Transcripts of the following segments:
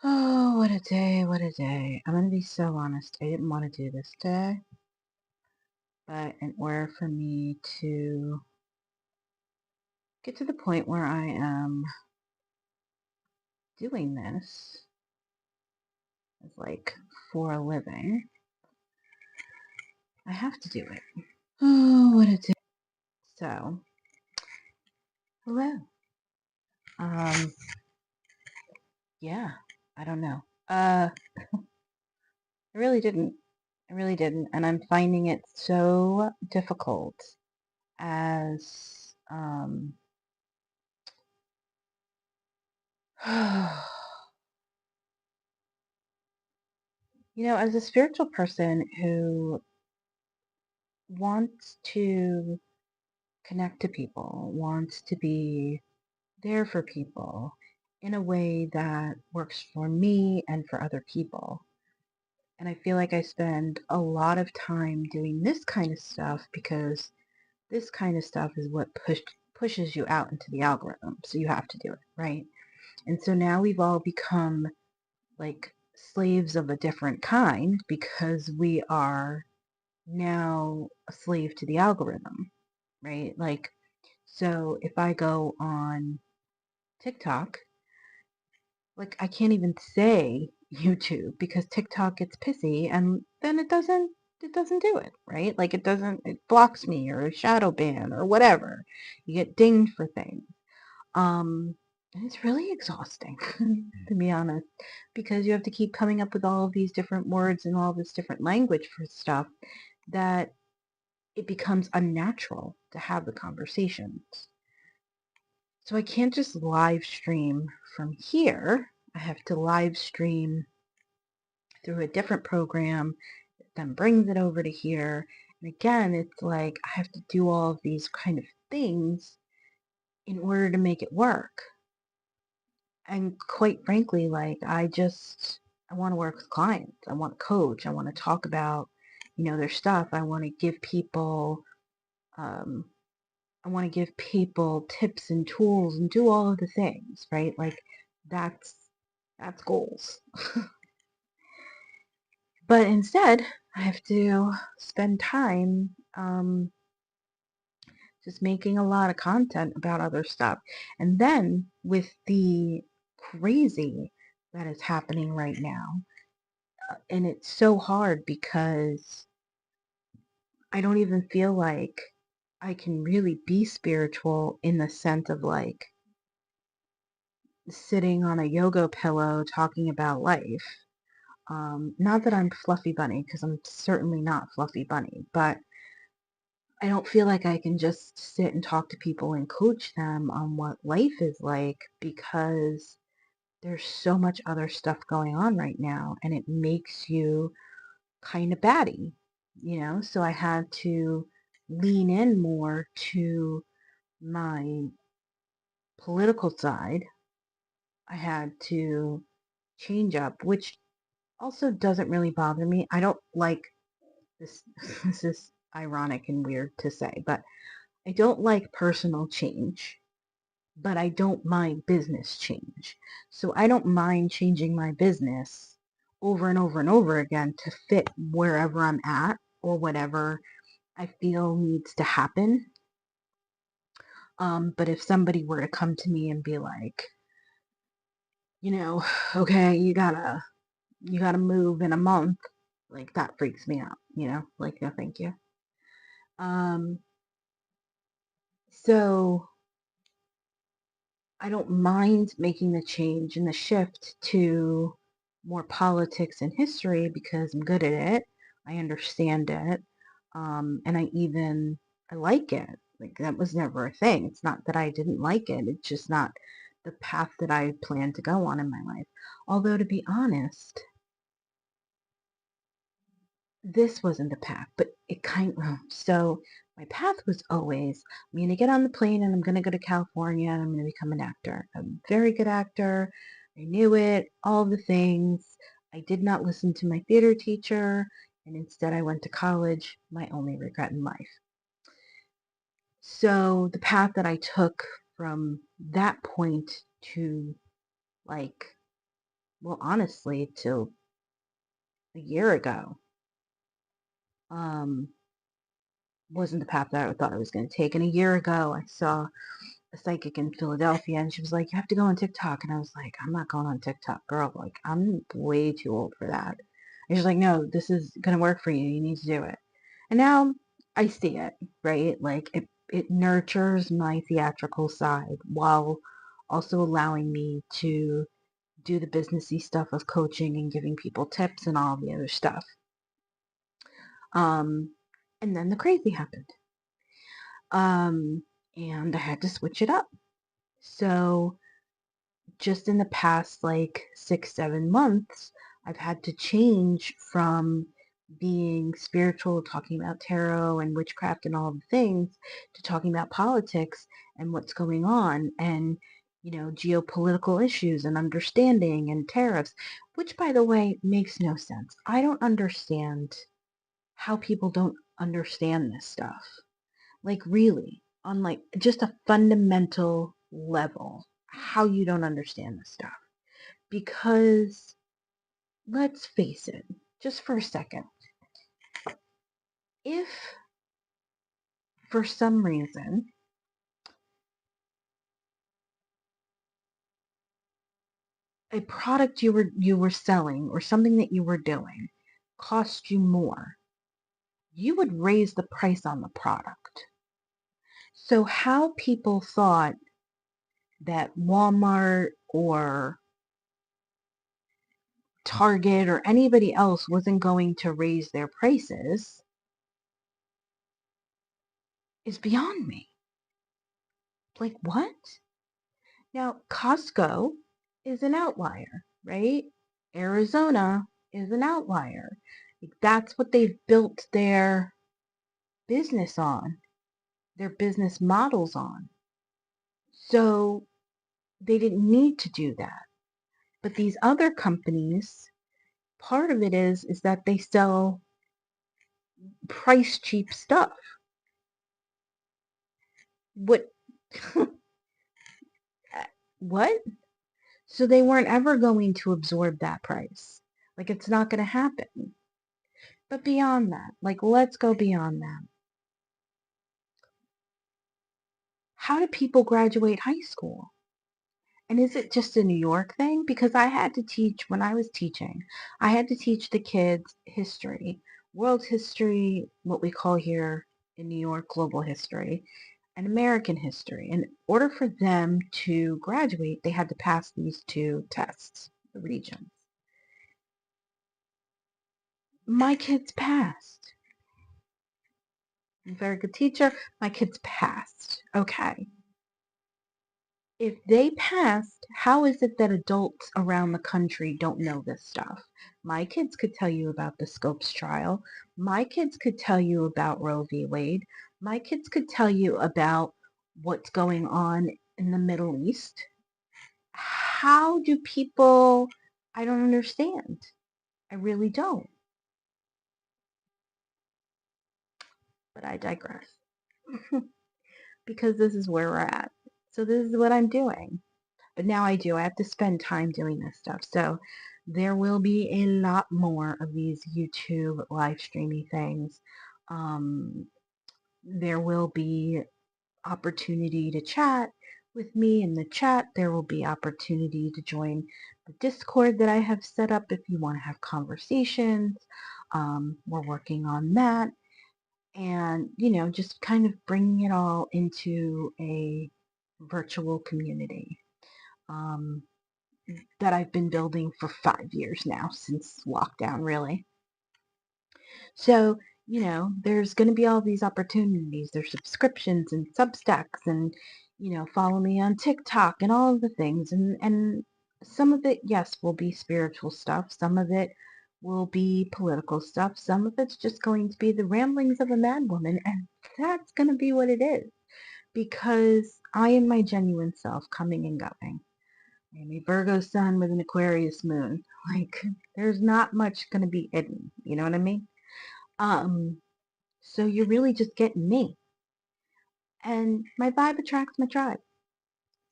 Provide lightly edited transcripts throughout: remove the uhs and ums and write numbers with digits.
Oh, what a day, what a day. I'm going to be so honest. I didn't want to do this today, but in order for me to get to the point where I am doing this as like for a living, I have to do it. Oh, what a day. So, hello. Um, yeah, I don't know. I really didn't. I really didn't. And I'm finding it so difficult as, as a spiritual person who wants to connect to people, wants to be there for people in a way that works for me and for other people. And I feel like I spend a lot of time doing this kind of stuff because this kind of stuff is what pushes you out into the algorithm. So you have to do it, right? And so now we've all become like slaves of a different kind because we are now a slave to the algorithm, right? Like, so if I go on TikTok, like I can't even say YouTube because TikTok gets pissy and then it doesn't do it, right? Like it blocks me or shadow ban or whatever. You get dinged for things. And it's really exhausting, to be honest, because you have to keep coming up with all of these different words and all this different language for stuff that it becomes unnatural to have the conversations. So I can't just live stream from here. I have to live stream through a different program that then brings it over to here. And again, it's like I have to do all of these kind of things in order to make it work. And quite frankly, like I want to work with clients. I want to coach. I want to talk about, their stuff. Um, I want to give people tips and tools and do all of the things, right? Like that's goals. But instead, I have to spend time just making a lot of content about other stuff. And then with the crazy that is happening right now, and it's so hard because I don't even feel like I can really be spiritual in the sense of like sitting on a yoga pillow talking about life. Not that I'm Fluffy Bunny, because I'm certainly not Fluffy Bunny, but I don't feel like I can just sit and talk to people and coach them on what life is like because there's so much other stuff going on right now and it makes you kind of batty. So I had to lean in more to my political side. I had to change up, which also doesn't really bother me. I don't like this. This is ironic and weird to say, but I don't like personal change, but I don't mind business change. So I don't mind changing my business over and over and over again to fit wherever I'm at or whatever I feel needs to happen. But if somebody were to come to me and be like, okay, you gotta move in a month, like that freaks me out, like no thank you. Um, so I don't mind making the change and the shift to more politics and history because I'm good at it. I understand it. And I like it. Like that was never a thing. It's not that I didn't like it. It's just not the path that I planned to go on in my life. Although to be honest, this wasn't the path, but it so my path was always, I'm going to get on the plane and I'm going to go to California and I'm going to become an actor. I'm a very good actor. I knew it, all the things. I did not listen to my theater teacher, and instead I went to college, my only regret in life. So the path that I took from that point to like well, honestly, till a year ago, um, wasn't the path that I thought I was going to take. And a year ago, I saw a psychic in Philadelphia, and she was like, "You have to go on TikTok." And I was like, "I'm not going on TikTok, girl. Like, I'm way too old for that." And she's like, "No, this is going to work for you. You need to do it." And now I see it, right? Like, it nurtures my theatrical side while also allowing me to do the businessy stuff of coaching and giving people tips and all the other stuff. Um, and then the crazy happened. And I had to switch it up. So just in the past like 6, 7 months, I've had to change from being spiritual, talking about tarot and witchcraft and all the things, to talking about politics and what's going on, and geopolitical issues and understanding and tariffs, which, by the way, makes no sense. I don't understand how people don't understand this stuff. Like, really, on like just a fundamental level, how you don't understand this stuff. Because let's face it, just for a second, if for some reason a product you were selling or something that you were doing cost you more, you would raise the price on the product. So how people thought that Walmart or Target or anybody else wasn't going to raise their prices is beyond me. Like, what? Now, Costco is an outlier, right? Arizona is an outlier. Like, that's what they've built their business on, their business models on. So they didn't need to do that. But these other companies, part of it is that they sell price cheap stuff. What? What? So they weren't ever going to absorb that price. Like, it's not going to happen. But beyond that, like, let's go beyond that. How do people graduate high school? And is it just a New York thing? Because I had to teach, when I was teaching, I had to teach the kids history, world history, what we call here in New York global history, and American history. In order for them to graduate, they had to pass these two tests, the regions. My kids passed. I'm a very good teacher. My kids passed. Okay. If they passed, how is it that adults around the country don't know this stuff? My kids could tell you about the Scopes trial. My kids could tell you about Roe v. Wade. My kids could tell you about what's going on in the Middle East. How do people, I don't understand. I really don't. But I digress. Because this is where we're at. So this is what I'm doing. But now I have to spend time doing this stuff. So there will be a lot more of these YouTube live streaming things. There will be opportunity to chat with me in the chat. There will be opportunity to join the Discord that I have set up if you want to have conversations. We're working on that. And, just kind of bringing it all into a virtual community. That I've been building for 5 years now, since lockdown, really. So, there's going to be all these opportunities. There's subscriptions and Substacks and, follow me on TikTok and all of the things. And some of it, yes, will be spiritual stuff. Some of it will be political stuff. Some of it's just going to be the ramblings of a madwoman. And that's going to be what it is. Because I am my genuine self, coming and going. I'm a Virgo sun with an Aquarius moon. Like, there's not much going to be hidden. You know what I mean? So you're really just getting me. And my vibe attracts my tribe.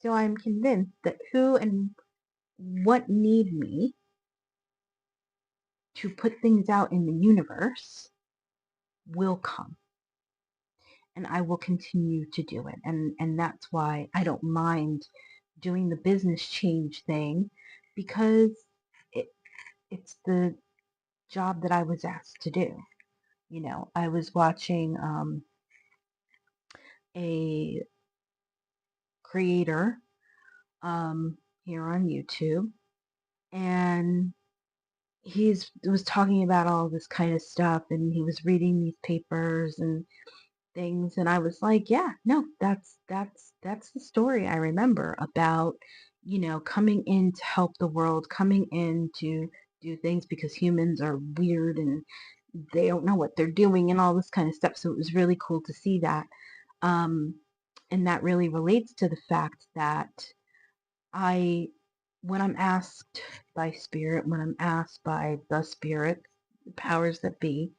So I'm convinced that who and what need me to put things out in the universe will come. And I will continue to do it. And that's why I don't mind doing the business change thing, because it, it's the job that I was asked to do. I was watching a creator here on YouTube, and he was talking about all this kind of stuff, and he was reading these papers and things, and I was like, yeah, no, that's the story I remember about, coming in to help the world, coming in to do things because humans are weird and they don't know what they're doing and all this kind of stuff. So it was really cool to see that. Um, and that really relates to the fact that I, when I'm asked by spirit, when I'm asked by the spirit, the powers that be,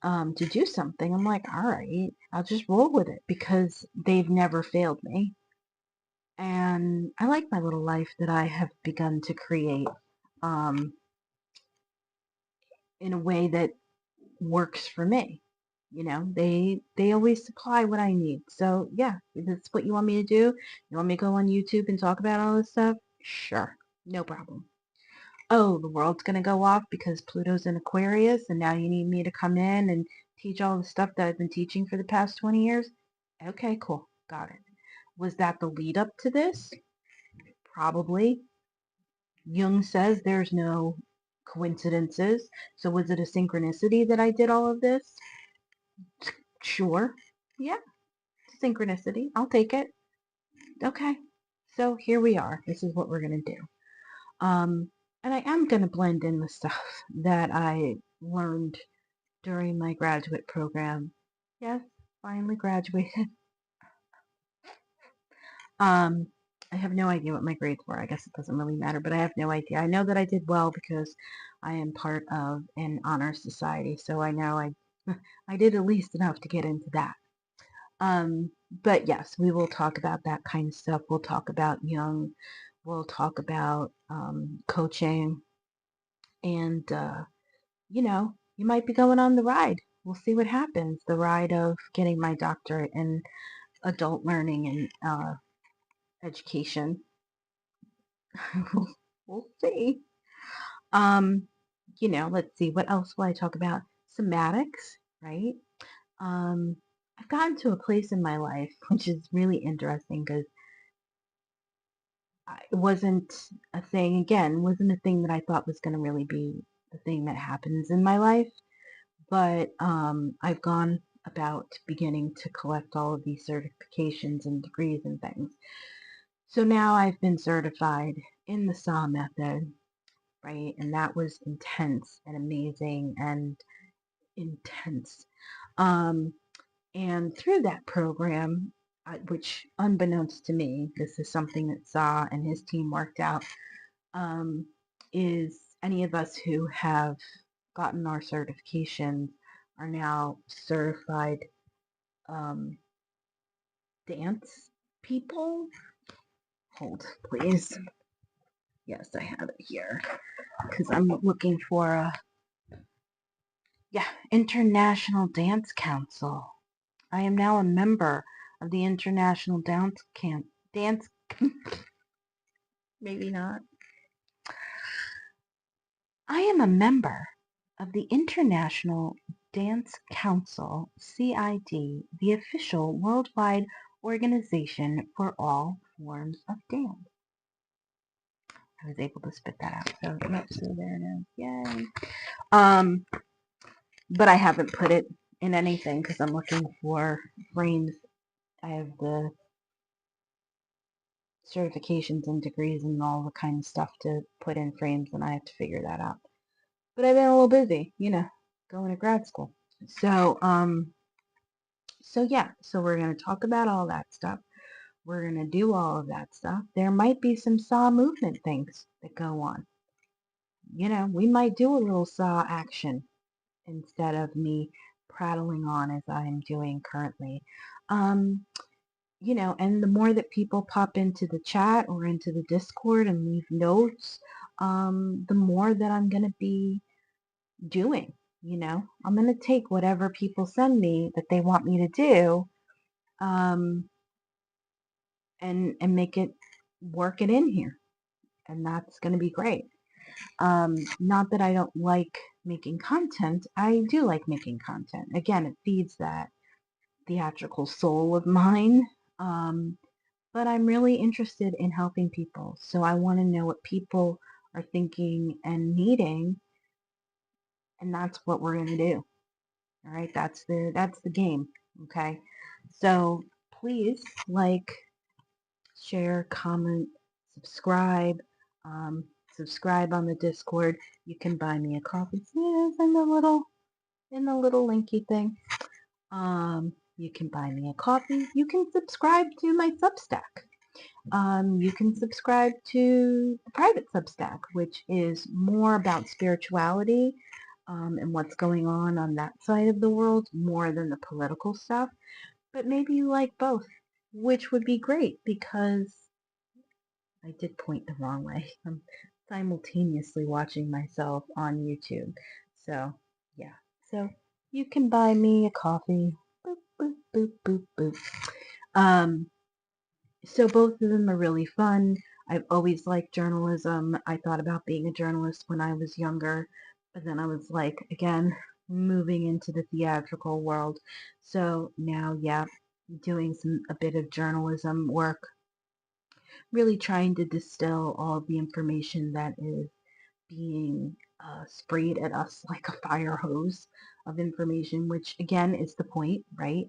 to do something, I'm like, all right, I'll just roll with it because they've never failed me. And I like my little life that I have begun to create um, in a way that works for me. They always supply what I need. So yeah, if that's what you want me to do. You want me to go on YouTube and talk about all this stuff? Sure, no problem. Oh, the world's going to go off because Pluto's in Aquarius, and now you need me to come in and teach all the stuff that I've been teaching for the past 20 years? Okay, cool. Got it. Was that the lead up to this? Probably. Jung says there's no coincidences. So was it a synchronicity that I did all of this? Sure. Yeah, synchronicity. I'll take it. Okay. So here we are. This is what we're going to do. And I am going to blend in the stuff that I learned during my graduate program. Yes, finally graduated. Um, I have no idea what my grades were. I guess it doesn't really matter, but I have no idea. I know that I did well because I am part of an honor society, so I know I did at least enough to get into that. But yes, we will talk about that kind of stuff. We'll talk about Jung. We'll talk about coaching, and you might be going on the ride. We'll see what happens. The ride of getting my doctorate in adult learning and education. We'll see. Um, let's see. What else will I talk about? Somatics, right? Um, I've gotten to a place in my life which is really interesting because it wasn't a thing. Again, wasn't a thing that I thought was going to really be the thing that happens in my life. But I've gone about beginning to collect all of these certifications and degrees and things. So now I've been certified in the SAW method, right? And that was intense and amazing and intense. Um, and through that program, which unbeknownst to me, this is something that SAW and his team worked out, um, is any of us who have gotten our certifications are now certified dance people. Hold, please. Yes, I have it here because I'm looking for International Dance Council. I am now a member of the International Dance. Maybe not. I am a member of the International Dance Council, CID, the official worldwide organization for all forms of dance. I was able to spit that out. So there it is. Yay. But I haven't put it in anything because I'm looking for frames. I have the certifications and degrees and all the kind of stuff to put in frames, and I have to figure that out. But I've been a little busy, going to grad school. So yeah, so we're going to talk about all that stuff. We're going to do all of that stuff. There might be some SAW movement things that go on. We might do a little SAW action instead of me prattling on as I'm doing currently. And the more that people pop into the chat or into the Discord and leave notes, the more that I'm going to be doing. I'm going to take whatever people send me that they want me to do, um, and make it, work it in here. And that's going to be great. Not that I don't like making content. I do like making content. Again, it feeds that theatrical soul of mine. But I'm really interested in helping people. So I want to know what people are thinking and needing, and that's what we're going to do. All right, that's the game. Okay. So please like, share, comment, subscribe. Um, Subscribe on the Discord. You can buy me a coffee. See, it's in the little linky thing. You can buy me a coffee. You can subscribe to my Substack. You can subscribe to the private Substack, which is more about spirituality, and what's going on that side of the world more than the political stuff. But maybe you like both, which would be great because I did point the wrong way. I'm simultaneously watching myself on YouTube. So, yeah. So, you can buy me a coffee. Boop, boop, boop, boop, boop. So both of them are really fun. I've always liked journalism. I thought about being a journalist when I was younger, but then I was like, again, moving into the theatrical world. So now, yeah, doing a bit of journalism work, really trying to distill all of the information that is being sprayed at us like a fire hose of information, which again is the point, right?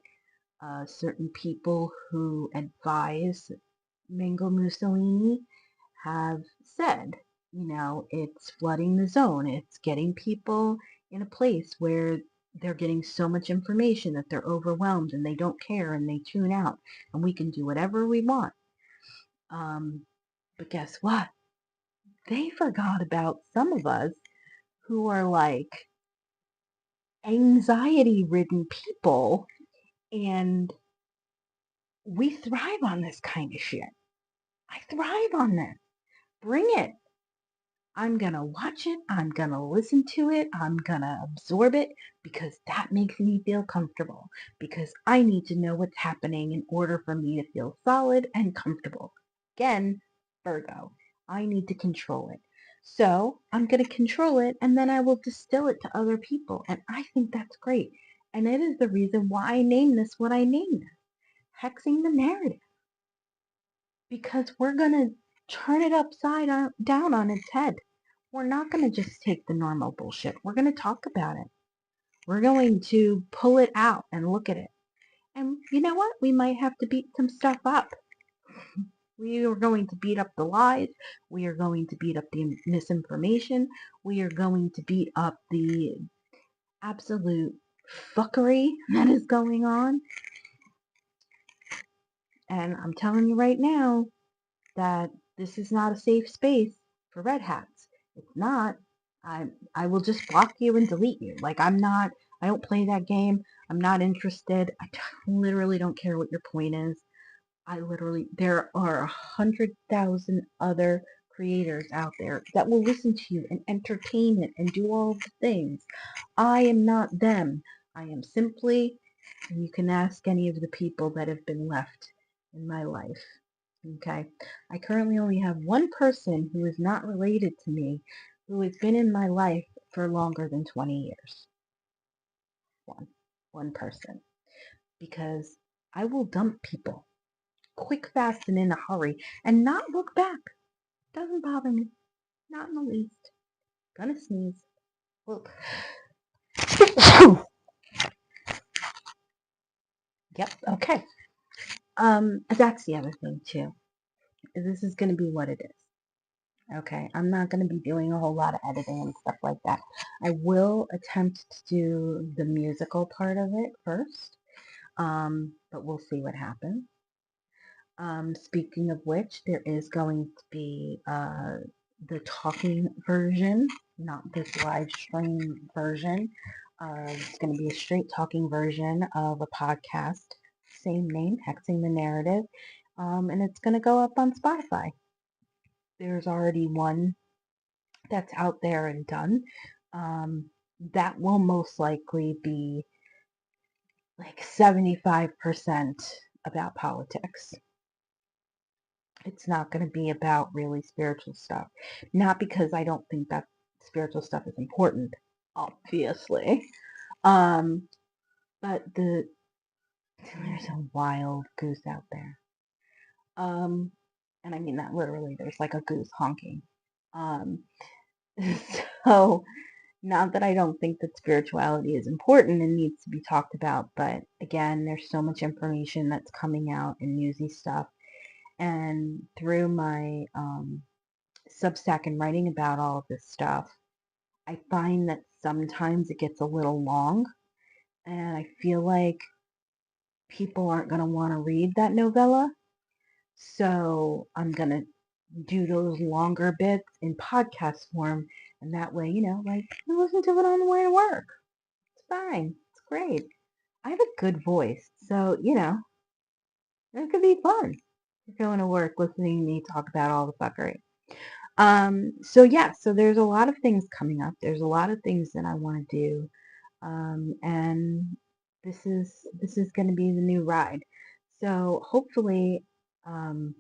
Certain people who advise Mango Mussolini have said, it's flooding the zone. It's getting people in a place where they're getting so much information that they're overwhelmed and they don't care and they tune out, and we can do whatever we want. But guess what? They forgot about some of us who are like anxiety ridden people, and we thrive on this kind of shit. I thrive on this. Bring it. I'm going to watch it. I'm going to listen to it. I'm going to absorb it because that makes me feel comfortable. Because I need to know what's happening in order for me to feel solid and comfortable. Again, Virgo, I need to control it. So I'm going to control it and then I will distill it to other people. And I think that's great. And it is the reason why I named this what I named it, Hexing the Narrative, because we're going to turn it upside down on its head. We're not going to just take the normal bullshit. We're going to talk about it. We're going to pull it out and look at it. And you know what? We might have to beat some stuff up. We are going to beat up the lies. We are going to beat up the misinformation. We are going to beat up the absolute fuckery that is going on. And I'm telling you right now that this is not a safe space for red hats. It's not. I will just block you and delete you. Like I don't play that game. I'm not interested. I literally don't care what your point is. There are 100,000 other creators out there that will listen to you and entertain it and do all the things. I am not them. I am simply, and you can ask any of the people that have been left in my life. Okay. I currently only have one person who is not related to me who has been in my life for longer than 20 years. One person. Because I will dump people quick, fast, and in a hurry and not look back. Doesn't bother me. Not in the least. Gonna sneeze. Well, yep, okay. That's the other thing too. This is gonna be what it is. Okay, I'm not going to be doing a whole lot of editing and stuff like that. I will attempt to do the musical part of it first, but we'll see what happens. Speaking of which, there is going to be the talking version, not this live stream version. It's going to be a straight talking version of a podcast, same name, Hexing the Narrative, and it's going to go up on Spotify. There's already one that's out there and done. that will most likely be like 75% about politics. It's not going to be about really spiritual stuff. Not because I don't think that spiritual stuff is important, obviously. Um, but there's a wild goose out there. And I mean that literally. There's like a goose honking. Um, so not that I don't think that spirituality is important and needs to be talked about, but again, there's so much information that's coming out in newsy stuff. And through my Substack and writing about all of this stuff, I find that sometimes it gets a little long, and I feel like people aren't going to want to read that novella. So I'm going to do those longer bits in podcast form. And that way, like you listen to it on the way to work. It's fine. It's great. I have a good voice. So, it could be fun. You're going to work listening to me talk about all the fuckery. So yeah, so there's a lot of things coming up. There's a lot of things that I want to do. And this is going to be the new ride. So hopefully, um,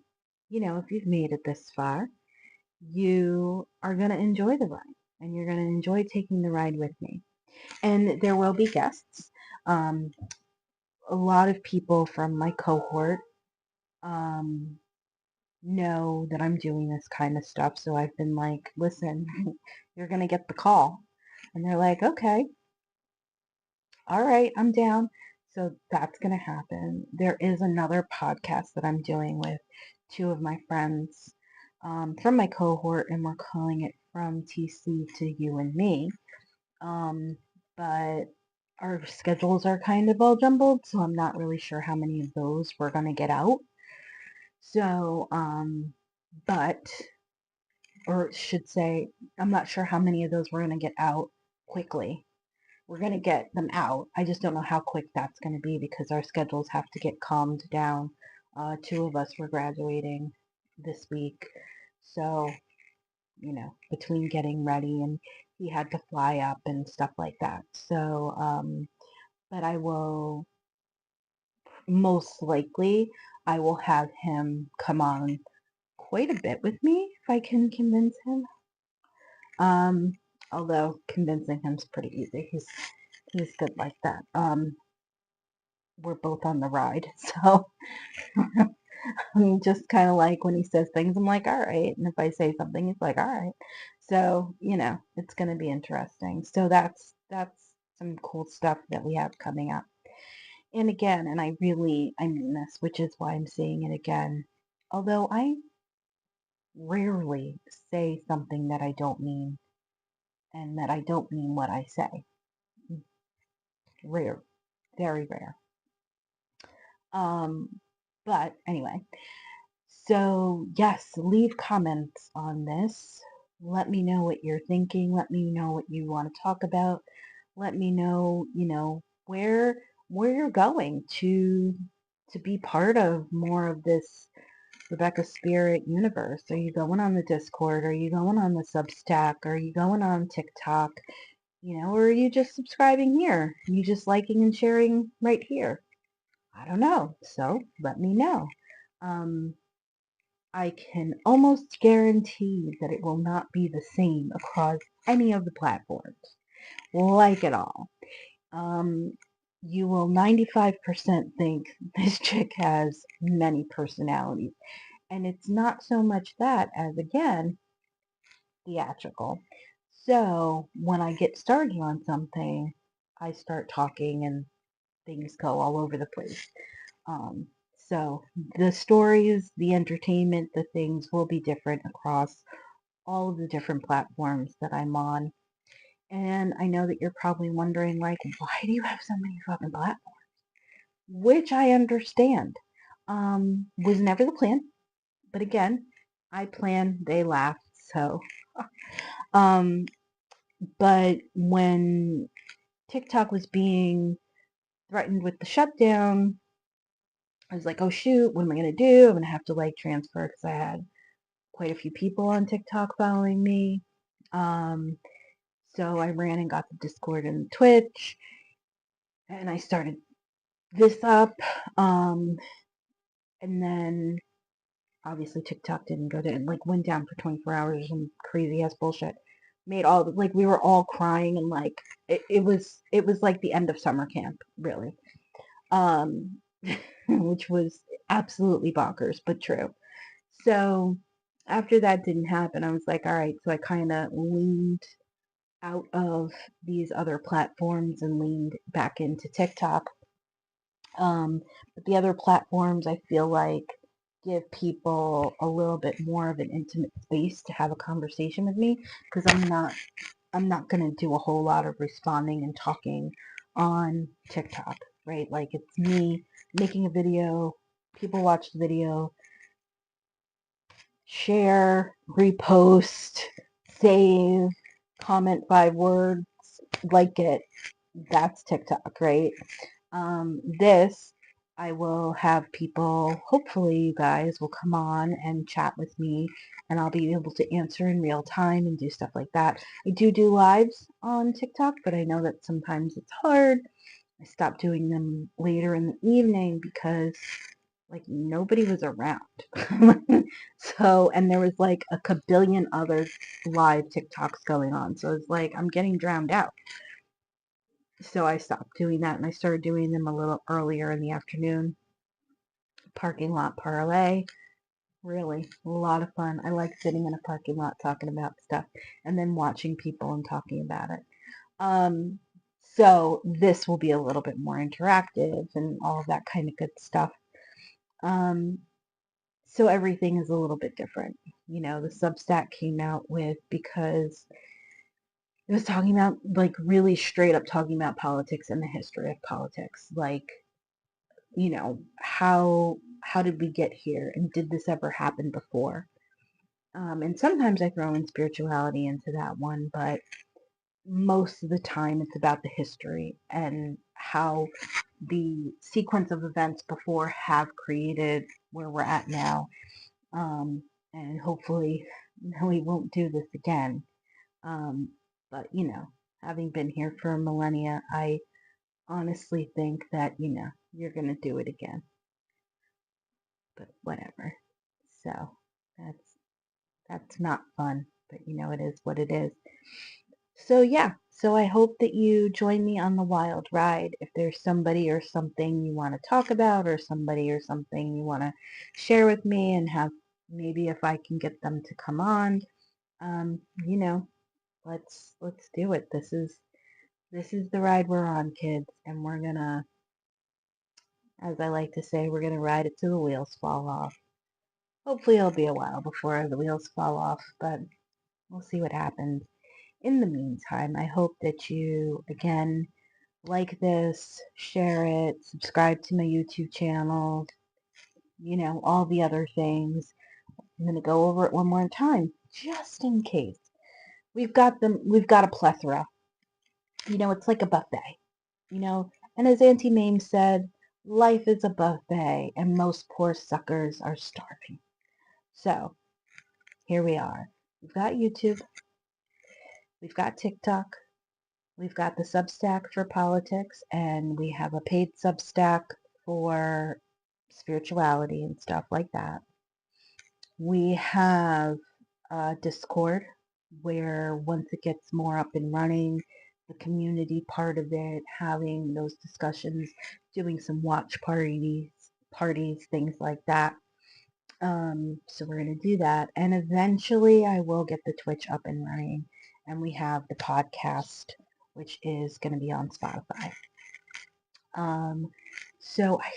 if you've made it this far, you are going to enjoy the ride and you're going to enjoy taking the ride with me. And there will be guests. Um, a lot of people from my cohort um, know that I'm doing this kind of stuff. So I've been like, listen, you're going to get the call. And they're like, okay, all right, I'm down. So that's going to happen. There is another podcast that I'm doing with two of my friends from my cohort, and we're calling it From TC to You and Me. But our schedules are kind of all jumbled, so I'm not really sure how many of those we're going to get out. So, but, or should say, I'm not sure how many of those we're going to get out quickly. We're going to get them out. I just don't know how quick that's going to be because our schedules have to get calmed down. Two of us were graduating this week. So, between getting ready and he had to fly up and stuff like that. So, but I will most likely, I will have him come on quite a bit with me if I can convince him. Although convincing him's pretty easy. He's good like that. We're both on the ride, so I'm just kind of like when he says things, I'm like, all right. And if I say something, he's like, all right. So it's going to be interesting. So that's some cool stuff that we have coming up. And again, and I mean this, which is why I'm saying it again. Although I rarely say something that I don't mean and that I don't mean what I say. Rare, very rare. But anyway, so yes, leave comments on this. Let me know what you're thinking. Let me know what you want to talk about. Let me know, where you're going to be part of more of this Rebecca Spirit universe. Are you going on the Discord? Are you going on the Substack? Are you going on TikTok? Or are you just subscribing here? Are you just liking and sharing right here? I don't know. So let me know. I can almost guarantee that it will not be the same across any of the platforms, like at all. You will 95% think this chick has many personalities. And it's not so much that as, again, theatrical. So when I get started on something, I start talking and things go all over the place. So the stories, the entertainment, the things will be different across all of the different platforms that I'm on. And I know that you're probably wondering, like, why do you have so many fucking platforms? Which I understand. Was never the plan. But again, I plan, they laugh. So, um, but when TikTok was being threatened with the shutdown, I was like, oh shoot, what am I going to do? I'm going to have to like transfer because I had quite a few people on TikTok following me. Um, So I ran and got the Discord and Twitch, and I started this up. And then obviously TikTok didn't go to, like, went down for 24 hours and crazy ass bullshit. Made all, like, we were all crying, and like it was like the end of summer camp, really. Um, which was absolutely bonkers, but true. So after that didn't happen, I was like, all right. So I kind of leaned out of these other platforms and leaned back into TikTok. But the other platforms, I feel like, give people a little bit more of an intimate space to have a conversation with me, because I'm not going to do a whole lot of responding and talking on TikTok, right? Like, it's me making a video, people watch the video, share, repost, save, comment 5 words, like it. That's TikTok, right? This, I will have people, hopefully you guys will come on and chat with me, and I'll be able to answer in real time and do stuff like that. I do lives on TikTok, but I know that sometimes it's hard. I stopped doing them later in the evening because, like, nobody was around. So, and there was like a kabillion other live TikToks going on. So it's like, I'm getting drowned out. So I stopped doing that, and I started doing them a little earlier in the afternoon. Parking lot parlay. Really, a lot of fun. I like sitting in a parking lot talking about stuff and then watching people and talking about it. Um, so this will be a little bit more interactive and all of that kind of good stuff. So everything is a little bit different. You know, the Substack came out with, because it was talking about, like, really straight up talking about politics and the history of politics. Like, you know, how did we get here, and did this ever happen before? And sometimes I throw in spirituality into that one, but most of the time it's about the history and how the sequence of events before have created where we're at now. And hopefully we won't do this again. But, you know, having been here for millennia, I honestly think that, you know, you're going to do it again. But whatever. So that's not fun, but you know, it is what it is. So yeah, so I hope that you join me on the wild ride. If there's somebody or something you want to talk about, or somebody or something you want to share with me, and have, maybe if I can get them to come on, you know, let's do it. This is the ride we're on, kids, and we're gonna, as I like to say, we're gonna ride it till the wheels fall off. Hopefully it'll be a while before the wheels fall off, but we'll see what happens. In the meantime, I hope that you, again, like this, share it, subscribe to my YouTube channel, you know, all the other things. I'm going to go over it one more time, just in case. We've got a plethora. You know, it's like a buffet, you know, and as Auntie Mame said, life is a buffet, and most poor suckers are starving. So, here we are. We've got YouTube, we've got TikTok, we've got the Substack for politics, and we have a paid Substack for spirituality and stuff like that. We have Discord, where once it gets more up and running, the community part of it, having those discussions, doing some watch parties, things like that. So we're going to do that. And eventually I will get the Twitch up and running. And we have the podcast, which is going to be on Spotify. So I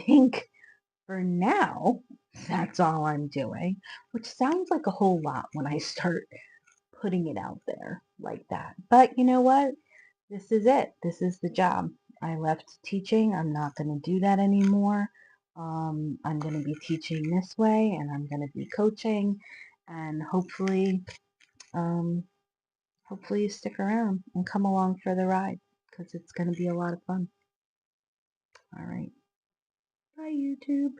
think for now, that's all I'm doing, which sounds like a whole lot when I start putting it out there like that. But you know what? This is it. This is the job. I left teaching. I'm not going to do that anymore. I'm going to be teaching this way, and I'm going to be coaching, and um, hopefully you stick around and come along for the ride, because it's going to be a lot of fun. All right. Bye, YouTube.